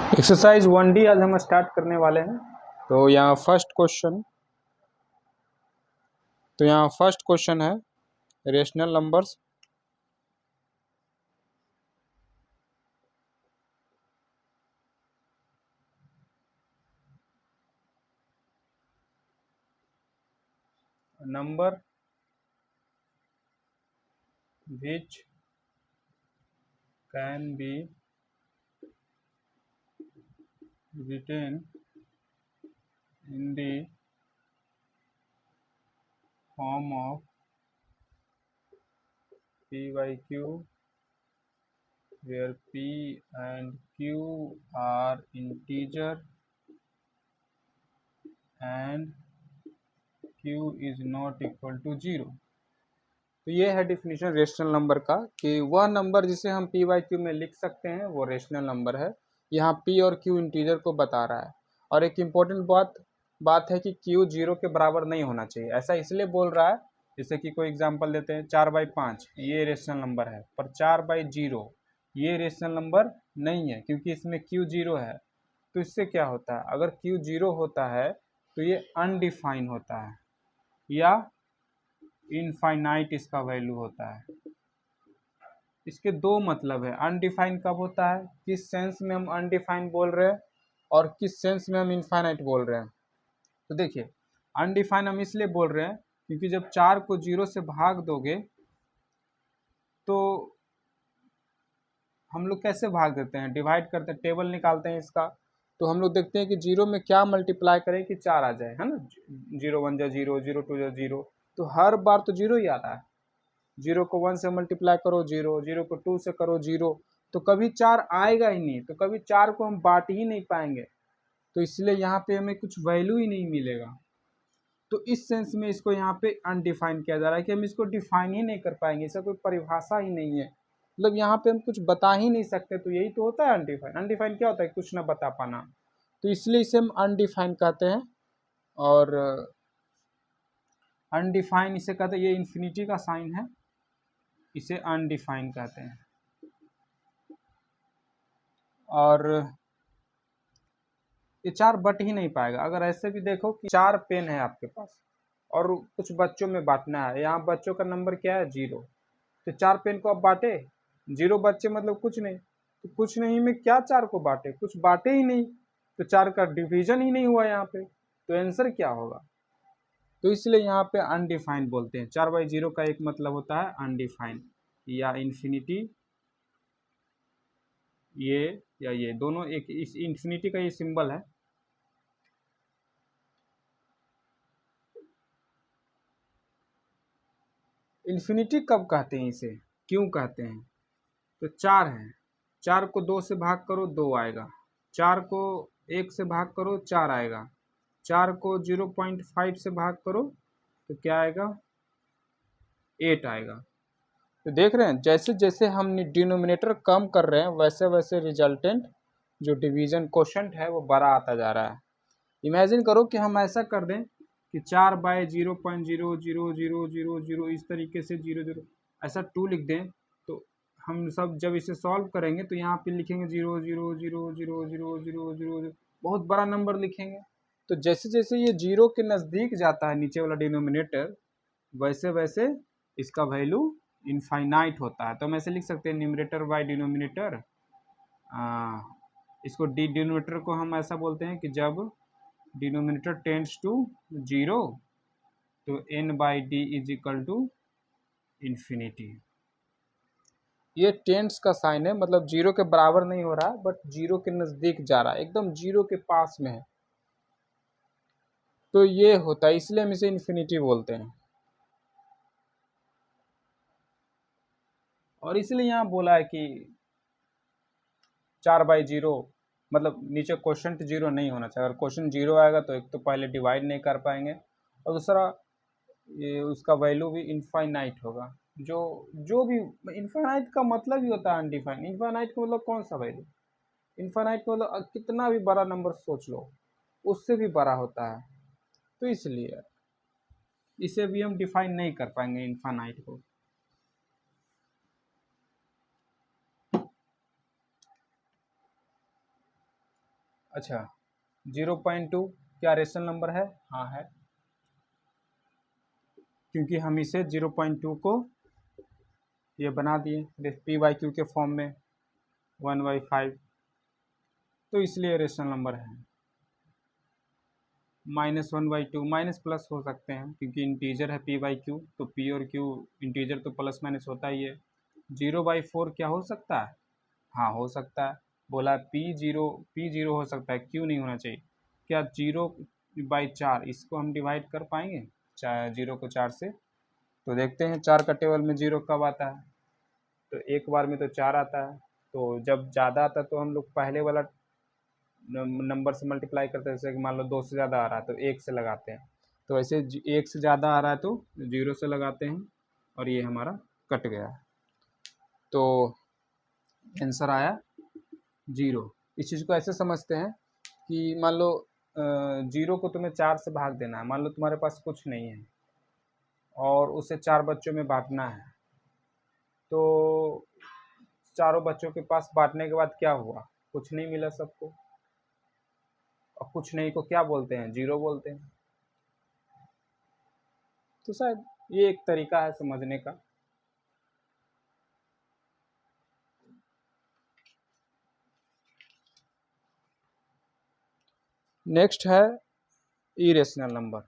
Exercise 1D आज हम start करने वाले हैं। तो यहाँ फर्स्ट क्वेश्चन है rational numbers. Number which can be written in the form of P by Q, where P and Q are integer and Q is not equal to 0। तो ये है डिफिनीशन रेशनल नंबर का कि वह number जिसे हम P by Q में लिख सकते हैं वो रेशनल नंबर है। यहाँ P और Q इंटीजर को बता रहा है। और एक इम्पोर्टेंट बात है कि Q 0 के बराबर नहीं होना चाहिए। ऐसा इसलिए बोल रहा है, जैसे कि कोई एग्जांपल देते हैं 4/5 ये रेशनल नंबर है, पर 4/0 ये रेशनल नंबर नहीं है क्योंकि इसमें Q 0 है। तो इससे क्या होता है, अगर Q 0 होता है तो ये अनडिफाइन होता है या इनफाइनाइट इसका वैल्यू होता है। इसके दो मतलब है। अनडिफाइन कब होता है, किस सेंस में हम अनडिफाइन बोल रहे हैं और किस सेंस में हम इनफाइनाइट बोल रहे हैं। तो देखिए, अनडिफाइन हम इसलिए बोल रहे हैं क्योंकि जब 4 को 0 से भाग दोगे तो हम लोग कैसे भाग देते हैं, डिवाइड करते हैं, टेबल निकालते हैं इसका। तो हम लोग देखते हैं कि 0 में क्या मल्टीप्लाई करें कि 4 आ जाए, है ना। 0 1 जा 0, 0 2 जा 0, तो हर बार तो 0 ही आ रहा है। 0 को 1 से मल्टीप्लाई करो 0, 0 को 2 से करो 0, तो कभी 4 आएगा ही नहीं। तो कभी 4 को हम बांट ही नहीं पाएंगे, तो इसलिए यहाँ पे हमें कुछ वैल्यू ही नहीं मिलेगा। तो इस सेंस में इसको यहाँ पे अनडिफाइन किया जा रहा है कि हम इसको डिफाइन ही नहीं कर पाएंगे, इसका कोई परिभाषा ही नहीं है। मतलब यहाँ पे हम कुछ बता ही नहीं सकते, तो यही तो होता है अनडिफाइन। अनडिफाइन क्या होता है, कुछ ना बता पाना। तो इसलिए इसे हम अनडिफाइन कहते हैं। और अनडिफाइन इसे कहते हैं, ये इन्फिनिटी का साइन है, इसे अनडिफाइन कहते हैं। और ये 4 बट ही नहीं पाएगा। अगर ऐसे भी देखो कि 4 पेन है आपके पास और कुछ बच्चों में बांटना है, यहाँ बच्चों का नंबर क्या है 0, तो 4 पेन को आप बांटे, 0 बच्चे मतलब कुछ नहीं। तो कुछ नहीं में क्या 4 को बांटे, कुछ बांटे ही नहीं, तो 4 का डिवीजन ही नहीं हुआ यहाँ पे, तो आंसर क्या होगा। तो इसलिए यहाँ पे अनडिफाइंड बोलते हैं। 4/0 का एक मतलब होता है अनडिफाइंड या इन्फिनिटी, ये या ये दोनों एक, इस इन्फिनिटी का ये सिंबल है। इन्फिनिटी कब कहते हैं, इसे क्यों कहते हैं। तो 4 है, 4 को 2 से भाग करो 2 आएगा, 4 को 1 से भाग करो 4 आएगा, 4 को 0.5 से भाग करो तो क्या आएगा 8 आएगा। तो देख रहे हैं, जैसे जैसे हम डिनोमिनेटर कम कर रहे हैं वैसे वैसे रिजल्टेंट जो डिवीजन क्वोशंट है वो बड़ा आता जा रहा है। इमेजिन करो कि हम ऐसा कर दें कि 4/0.00000 इस तरीके से 00 ऐसा 2 लिख दें, तो हम सब जब इसे सॉल्व करेंगे तो यहाँ पे लिखेंगे 0000000, बहुत बड़ा नंबर लिखेंगे। तो जैसे जैसे ये 0 के नज़दीक जाता है नीचे वाला डिनोमिनेटर, वैसे वैसे इसका वैल्यू इनफाइनाइट होता है। तो हम ऐसे लिख सकते हैं न्यूमरेटर बाय डिनोमिनेटर। इसको डिनोमिनेटर को हम ऐसा बोलते हैं कि जब डिनोमिनेटर टेंड्स टू 0 तो n/d is equal to infinity. ये टेंड्स का साइन है, मतलब 0 के बराबर नहीं हो रहा है, बट 0 के नज़दीक जा रहा है, एकदम 0 के पास में है। तो ये होता है, इसलिए हम इसे इन्फिनिटी बोलते हैं। और इसलिए यहाँ बोला है कि 4/0 मतलब नीचे क्वोशंट 0 नहीं होना चाहिए। अगर क्वोशंट 0 आएगा तो एक तो पहले डिवाइड नहीं कर पाएंगे और दूसरा ये उसका वैल्यू भी इनफाइनाइट होगा। जो भी इनफाइनाइट का मतलब ही होता है अनडिफाइंड। इनफाइनाइट का मतलब कौन सा वैल्यू, इनफाइनाइट का मतलब कितना भी बड़ा नंबर सोच लो उससे भी बड़ा होता है। तो इसलिए इसे भी हम डिफाइन नहीं कर पाएंगे इनफाइनाइट को। अच्छा 0.2 क्या रेशनल नंबर है? हाँ है, क्योंकि हम इसे 0.2 को ये बना दिए पी बाई क्यू के फॉर्म में 1/5, तो इसलिए रेशनल नंबर है। -1/2 माइनस प्लस हो सकते हैं क्योंकि इंटीजर है पी बाई क्यू, तो पी और क्यू इंटीजर तो प्लस माइनस होता ही है। 0/4 क्या हो सकता है? हाँ हो सकता है, बोला पी जीरो हो सकता है, क्यों नहीं होना चाहिए? क्या 0/4 इसको हम डिवाइड कर पाएंगे 0 को 4 से? तो देखते हैं 4 का टेबल में 0 कब आता है। तो एक बार में तो 4 आता है, तो जब ज़्यादा आता है तो हम लोग पहले वाला नंबर से मल्टीप्लाई करते हैं। जैसे कि मान लो 2 से ज़्यादा आ रहा है तो 1 से लगाते हैं, तो ऐसे 1 से ज़्यादा आ रहा है तो 0 से लगाते हैं, और ये हमारा कट गया। तो आंसर आया 0। इस चीज़ को ऐसे समझते हैं कि मान लो 0 को तुम्हें 4 से भाग देना है। मान लो तुम्हारे पास कुछ नहीं है और उसे 4 बच्चों में बांटना है, तो चारों बच्चों के पास बांटने के बाद क्या हुआ? कुछ नहीं मिला सबको, और कुछ नहीं को क्या बोलते हैं? 0 बोलते हैं। तो शायद ये एक तरीका है समझने का। नेक्स्ट है इरेशनल नंबर।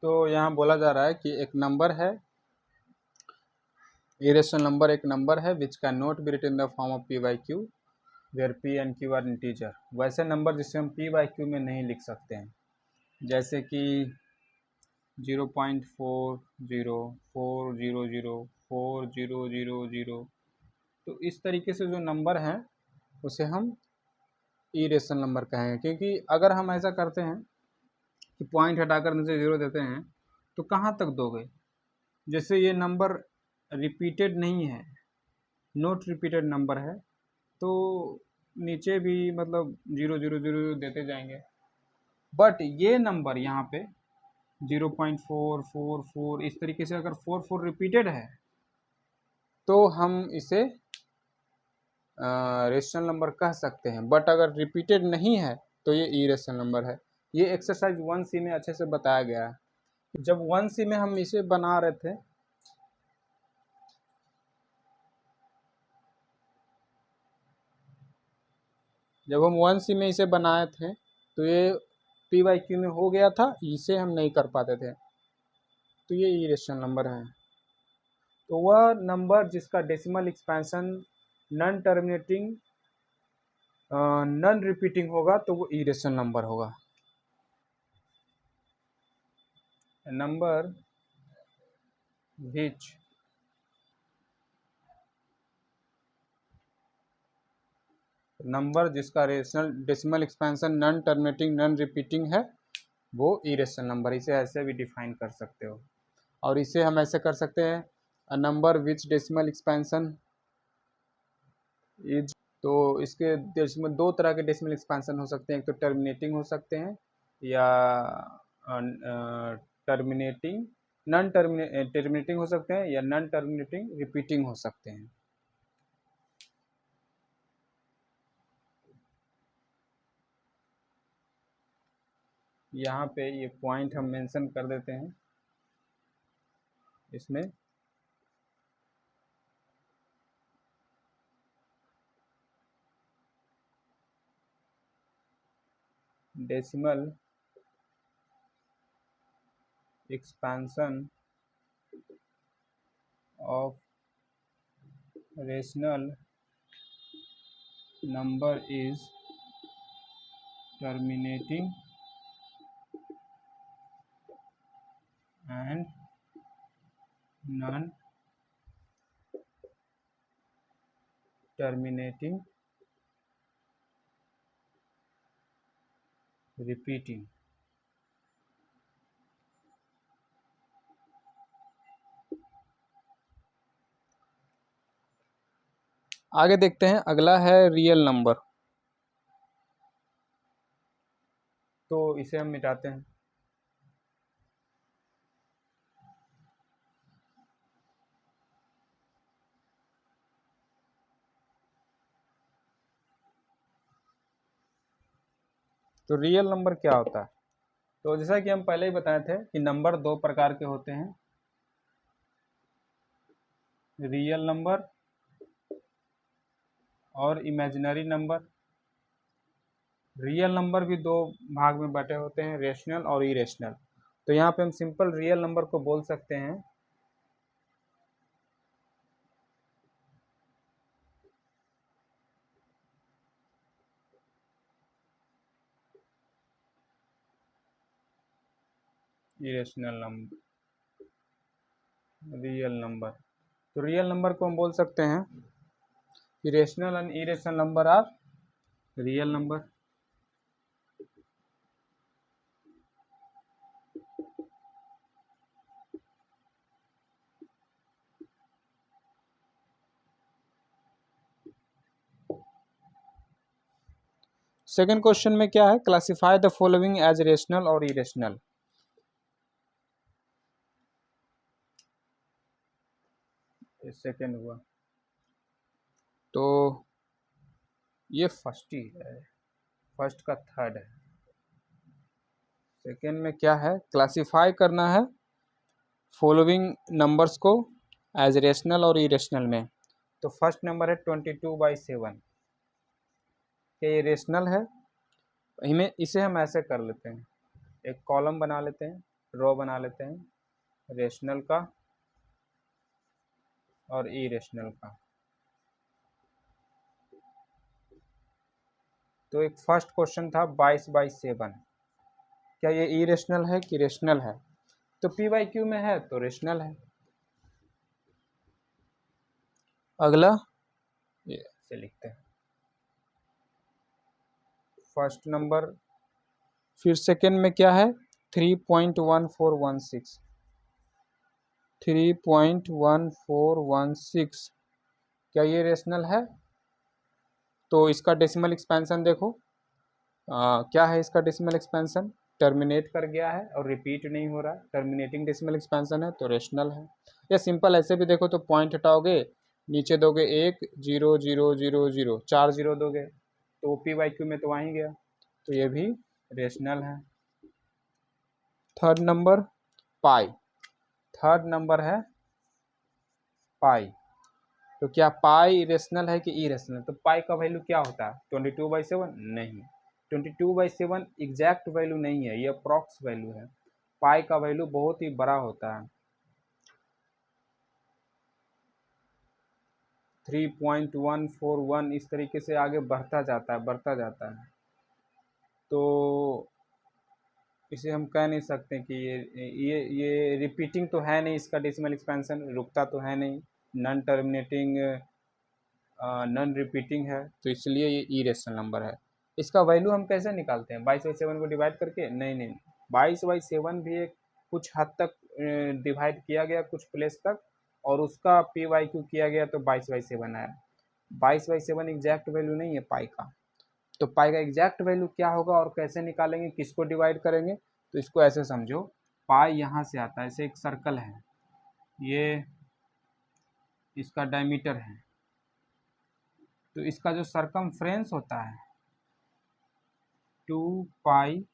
तो यहाँ बोला जा रहा है कि एक नंबर है, इरेशनल नंबर एक नंबर है which can not be written in the form of P by Q where P and Q are integer. वैसे नंबर जिसे हम पी बाई क्यू में नहीं लिख सकते हैं, जैसे कि 0.4040004000। तो इस तरीके से जो नंबर हैं उसे हम इरेशनल नंबर कहेंगे, क्योंकि अगर हम ऐसा करते हैं कि पॉइंट हटाकर नीचे 0 देते हैं तो कहाँ तक दोगे? जैसे ये नंबर रिपीटेड नहीं है, नॉट रिपीटेड नंबर है, तो नीचे भी मतलब 0 0 0 देते जाएंगे। बट ये नंबर यहाँ पे 0.444 इस तरीके से अगर 44 रिपीटेड है तो हम इसे रेशनल नंबर कह सकते हैं। बट अगर रिपीटेड नहीं है तो ये इरेशनल नंबर है। ये एक्सरसाइज 1C में अच्छे से बताया गया है। जब 1C में हम इसे बना रहे थे, जब हम 1C में इसे बनाए थे तो ये पी बाई क्यू में हो गया था, इसे हम नहीं कर पाते थे, तो ये इरेशनल नंबर है। तो वह नंबर जिसका decimal expansion non terminating non repeating होगा तो वो इरेशनल नंबर होगा। नंबर विच नंबर जिसका rational decimal expansion non terminating non repeating है वो इरेशनल नंबर। इसे ऐसे भी डिफाइन कर सकते हो, और इसे हम ऐसे कर सकते हैं a number which decimal expansion is. तो इसके डेसिमल दो तरह के डेसिमल एक्सपेंशन हो सकते हैं, एक तो टर्मिनेटिंग हो सकते हैं या टर्मिनेटिंग नॉन टर्मिनेटिंग हो सकते हैं या नॉन टर्मिनेटिंग रिपीटिंग हो सकते हैं। यहाँ पे ये पॉइंट हम मेंशन कर देते हैं इसमें। Decimal expansion of rational number is terminating and non terminating repeating. आगे देखते हैं, अगला है रियल नंबर। तो इसे हम मिटाते हैं। तो रियल नंबर क्या होता है? तो जैसा कि हम पहले ही बताए थे कि नंबर दो प्रकार के होते हैं, रियल नंबर और इमेजिनरी नंबर। रियल नंबर भी दो भाग में बटे होते हैं, रेशनल और इरेशनल। तो यहाँ पे हम सिंपल रियल नंबर को बोल सकते हैं इरेशनल नंबर, रियल नंबर। तो रियल नंबर को हम बोल सकते हैं irrational and irrational number are real number. Second question में क्या है, classify the following as rational और इरेशनल। सेकंड हुआ, तो ये फर्स्ट ही है, फर्स्ट का थर्ड है। सेकंड में क्या है, क्लासिफाई करना है फॉलोइंग नंबर्स को एज रेशनल और इरेशनल में। तो फर्स्ट नंबर है 22/7, क्या ये रेशनल है? इसे हम ऐसे कर लेते हैं, एक कॉलम बना लेते हैं, रो बना लेते हैं, रेशनल का और इरेशनल का। तो एक फर्स्ट क्वेश्चन था 22/7, क्या ये इरेशनल है कि रेशनल है? तो p/q में है तो रेशनल है। अगला ये ऐसे लिखते हैं, फर्स्ट नंबर। फिर सेकंड में क्या है, 3.1416, 3.1416, क्या ये रेशनल है? तो इसका डेसिमल एक्सपेंशन देखो, क्या है इसका डेसिमल एक्सपेंशन, टर्मिनेट कर गया है और रिपीट नहीं हो रहा है, टर्मिनेटिंग डेसिमल एक्सपेंशन है तो रेशनल है। या सिंपल ऐसे भी देखो तो पॉइंट हटाओगे, नीचे दोगे 1 0 0 0 0, 4 0 दोगे तो p/q में तो आ ही गया, तो ये भी रेशनल है। थर्ड नंबर पाई, थर्ड नंबर है पाई। तो क्या पाई रेशनल है कि इरेशनल? तो पाई का वैल्यू क्या होता है, 22/7? नहीं, 22/7 एग्जैक्ट वैल्यू नहीं है, ये अप्रॉक्स वैल्यू है। पाई का वैल्यू बहुत ही बड़ा होता है, 3.141, इस तरीके से आगे बढ़ता जाता है, बढ़ता जाता है। तो इसे हम कह नहीं सकते कि ये रिपीटिंग तो है नहीं, इसका डेसिमल एक्सपेंशन रुकता तो है नहीं, नॉन टर्मिनेटिंग नॉन रिपीटिंग है, तो इसलिए ये इरेशनल नंबर है। इसका वैल्यू हम कैसे निकालते हैं, 22/7 को डिवाइड करके? नहीं नहीं, 22/7 भी एक कुछ हद तक डिवाइड किया गया, कुछ प्लेस तक, और उसका p/q किया गया तो 22/7 आया। 22/7 एग्जैक्ट वैल्यू नहीं है पाई का। तो पाई का एग्जैक्ट वैल्यू क्या होगा और कैसे निकालेंगे, किसको डिवाइड करेंगे? तो इसको ऐसे समझो, पाई यहाँ से आता है, ऐसे एक सर्कल है, ये इसका डायमीटर है, तो इसका जो सरकमफ्रेंस होता है 2 पाई,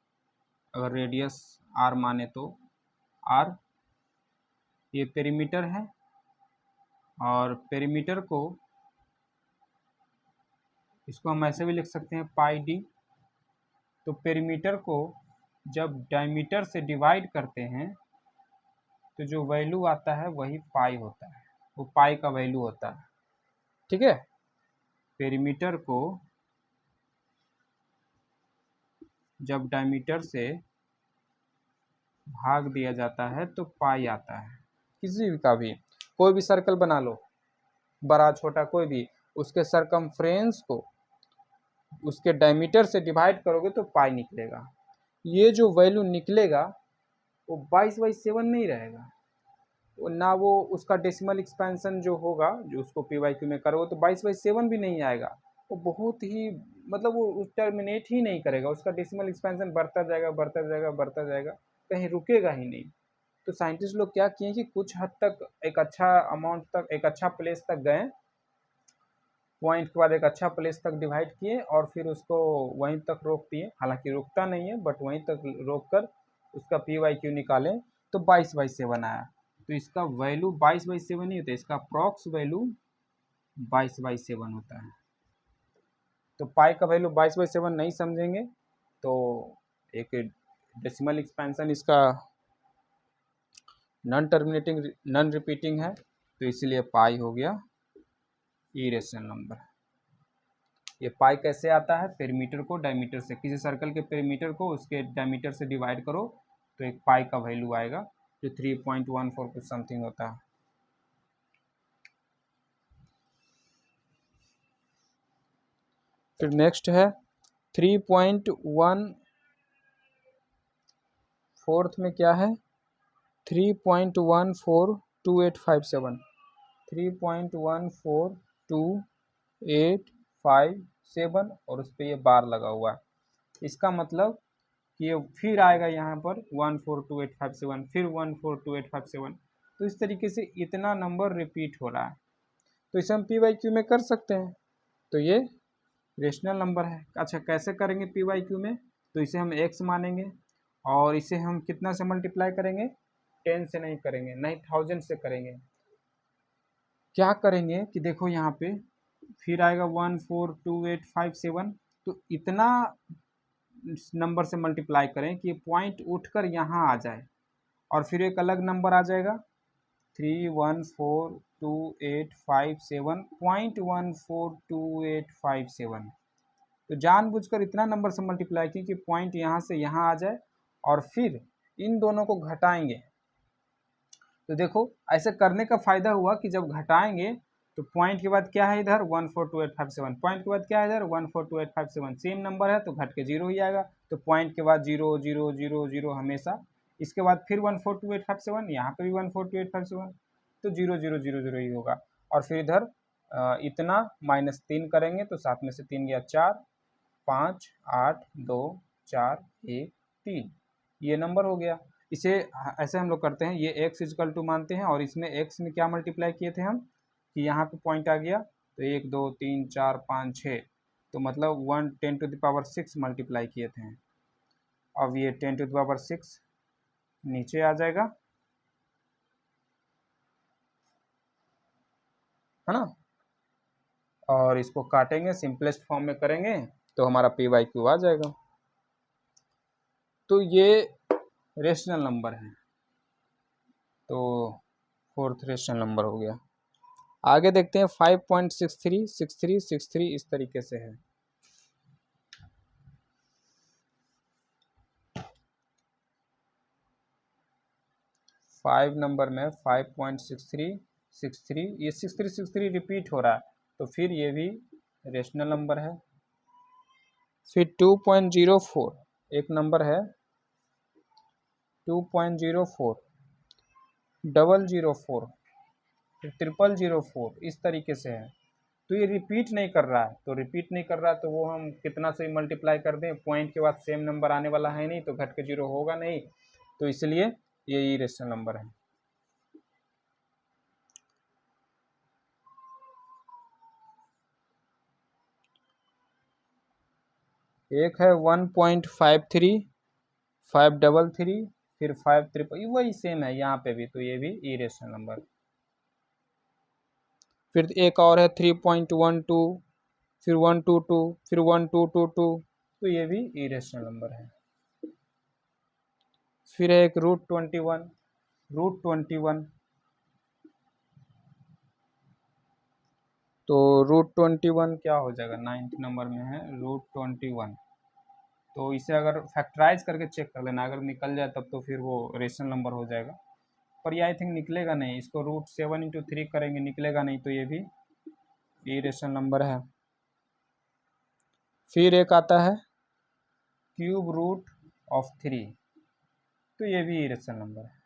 अगर रेडियस r माने तो r, ये पेरीमीटर है, और पेरीमीटर को इसको हम ऐसे भी लिख सकते हैं पाई d। तो पेरीमीटर को जब डायमीटर से डिवाइड करते हैं तो जो वैल्यू आता है वही पाई होता है, वो पाई का वैल्यू होता है। ठीक है, पेरीमीटर को जब डायमीटर से भाग दिया जाता है तो पाई आता है। किसी का भी कोई भी सर्कल बना लो, बड़ा छोटा कोई भी, उसके सरकमफ्रेंस को उसके डायमीटर से डिवाइड करोगे तो पाई निकलेगा। ये जो वैल्यू निकलेगा वो 22/7 नहीं रहेगा, ना वो उसका डेसिमल एक्सपेंशन जो होगा, जो उसको p/q में करोगे तो 22/7 भी नहीं आएगा, वो बहुत ही मतलब वो टर्मिनेट ही नहीं करेगा, उसका डेसिमल एक्सपेंशन बढ़ता जाएगा बढ़ता जाएगा बढ़ता जाएगा, कहीं रुकेगा ही नहीं। तो साइंटिस्ट लोग क्या किए कि कुछ हद तक एक अच्छा अमाउंट तक, एक अच्छा प्लेस तक गए, पॉइंट के बाद एक अच्छा प्लेस तक डिवाइड किए और फिर उसको वहीं तक रोक दिए, हालांकि रुकता नहीं है बट वहीं तक रोक कर उसका PYQ निकालें तो 22/7 आया। तो इसका वैल्यू 22/7 नहीं होता, इसका अप्रॉक्स वैल्यू 22/7 होता है। तो पाई का वैल्यू 22/7 नहीं समझेंगे तो एक डेसिमल एक्सपेंशन इसका नॉन टर्मिनेटिंग नॉन रिपीटिंग है, तो इसीलिए पाई हो गया इरेशनल नंबर। ये पाई कैसे आता है, पेरीमीटर को डायमीटर से, किसी सर्कल के पेरीमीटर को उसके डायमीटर से डिवाइड करो तो एक पाई का वैल्यू आएगा जो 3.14 कुछ समथिंग होता है। फिर नेक्स्ट है 3.14 में क्या है, 3.142857 3.142857 और उस पर ये बार लगा हुआ है। इसका मतलब कि ये फिर आएगा यहाँ पर 142857, फिर 142857, तो इस तरीके से इतना नंबर रिपीट हो रहा है। तो इसे हम PYQ में कर सकते हैं, तो ये रेशनल नंबर है। अच्छा कैसे करेंगे PYQ में, तो इसे हम x मानेंगे और इसे हम कितना से मल्टीप्लाई करेंगे, 10 से नहीं करेंगे, नहीं 1000 से करेंगे। क्या करेंगे कि देखो यहाँ पे फिर आएगा 142857, तो इतना नंबर से मल्टीप्लाई करें कि पॉइंट उठकर यहाँ आ जाए और फिर एक अलग नंबर आ जाएगा 3142857.142857। तो जानबूझकर इतना नंबर से मल्टीप्लाई की कि पॉइंट यहाँ से यहाँ आ जाए और फिर इन दोनों को घटाएंगे। तो देखो ऐसे करने का फायदा हुआ कि जब घटाएंगे तो पॉइंट के बाद क्या है इधर 142857, पॉइंट के बाद क्या है इधर 142857, सेम नंबर है तो घट के 0 ही आएगा। तो पॉइंट के बाद 0 0 0 0 हमेशा, इसके बाद फिर 142857, यहाँ पे भी 142857, तो 0 0 0 0 ही होगा। और फिर इधर इतना -3 करेंगे तो 7 में से 3 गया 4, 5 8 2 4 1 3, ये नंबर हो गया। इसे ऐसे हम लोग करते हैं, ये x इजकल टू मानते हैं और इसमें x में क्या मल्टीप्लाई किए थे हम कि यहाँ पे पॉइंट आ गया तो 1 2 3 4 5 6, तो मतलब 10⁶ मल्टीप्लाई किए थे। अब ये 10⁶ नीचे आ जाएगा, है ना, और इसको काटेंगे सिंपलेस्ट फॉर्म में करेंगे तो हमारा PYQ आ जाएगा। तो ये रेशनल नंबर है, तो फोर्थ रेशनल नंबर हो गया। आगे देखते हैं 5.63 63 63 इस तरीके से है। फाइव नंबर में 5.63 63, ये 63 63 रिपीट हो रहा है तो फिर ये भी रेशनल नंबर है। फिर 2.04 एक नंबर है 2.04 004 फिर 0004 इस तरीके से है। तो ये रिपीट नहीं कर रहा है, तो रिपीट नहीं कर रहा है तो वो हम कितना से मल्टीप्लाई कर दें, पॉइंट के बाद सेम नंबर आने वाला है नहीं तो घट के 0 होगा नहीं, तो इसलिए ये इरेशनल नंबर है। एक है 1.53 533 फिर 533, वही सेम है यहाँ पे भी, तो ये भी इरेशनल नंबर। फिर एक और है 3.12 फिर 122 फिर 1222, तो ये भी इरेशनल नंबर है। फिर है एक √21 तो √21 क्या हो जाएगा, 9th नंबर में है √21। तो इसे अगर फैक्टराइज करके चेक कर लेना, अगर निकल जाए तब तो फिर वो रेशनल नंबर हो जाएगा, पर ये आई थिंक निकलेगा नहीं, इसको √7 × 3 करेंगे निकलेगा नहीं, तो ये भी इरेशनल नंबर है। फिर एक आता है क्यूब रूट ऑफ 3, तो ये भी इरेशनल नंबर है।